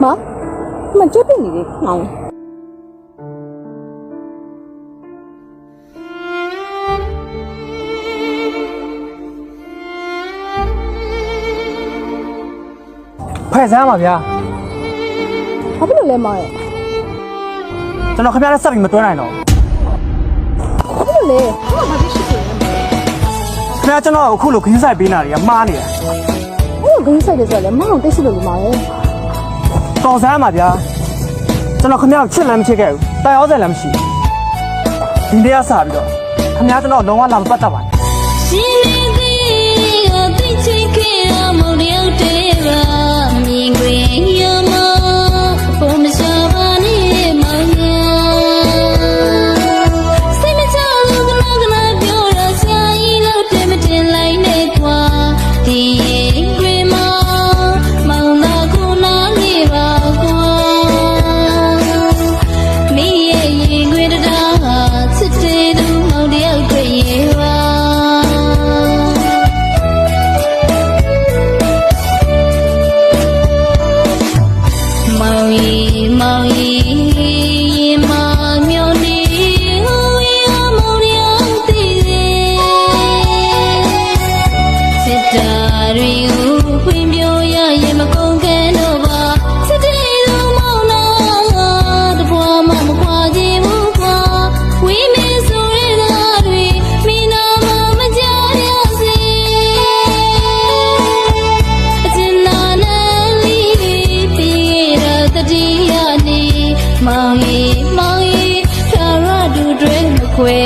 妈，妈这边你的妈。快餐嘛，别。ဘာဖြစ်လို့လဲမောင်ရဲ့ကျွန်တော်ခင်ဗျားလည်းဆက်ပြီးမတွန်းနိုင်တော့ဘာဖြစ်လို့လဲဘာမှမရှိဘူးခင်ဗျားကျွန်တော်အခုလိုခင်းဆိုင်ပေးနေတာတွေကမှားနေတာအဲ့လိုခင်းဆိုင်တယ်ဆိုတော့လေမောင်သိရှိလို့ဒီမောင်ရဲ့တော်စမ်းပါဗျာကျွန်တော်ခင်ဗျားကိုချစ်လည်းမချစ်ခဲ့ဘူးတိုင်ရောစက်လည်းမရှိဒီနေ့ကစပြီးတော့ခင်ဗျားကျွန်တော်လုံးဝလာမပတ်တတ်ပါနဲ့ရှင်နေသေးကသိချင်ခဲ့ရမောင်တယောက်တည်းပါမြင်ခွင့်ရမဘုံမရှာပါနဲ့မောင်ရစိတ်မချလို့ကနာပြောရဆရာကြီးလို့တင်မတင်လိုက်နဲ့ကွာဒီရင်မောင်လာခုနာနေပါကွာမိရဲ့ရင်ခွေတရားဟာချစ်တဲ့သူမောင်တယောက်တည်းရဲ့ပါမောင်ရီမမြော်နေဟိုရမောင်ရတည်စစ်တာတွေကိုဖွင့်ပြရရင်မကုန်ခဲ့တော့ပါစစ်တဲ့သူမောင်နာတပွားမှမခွာကြည့်ဘူးကွာဝေးမေဆိုရတာတွေမိနာမကြရစေအကျဉ်းနာနဲ့လီပြေရတတိယနေမောင်ရီထာရတူတွေမခွဲ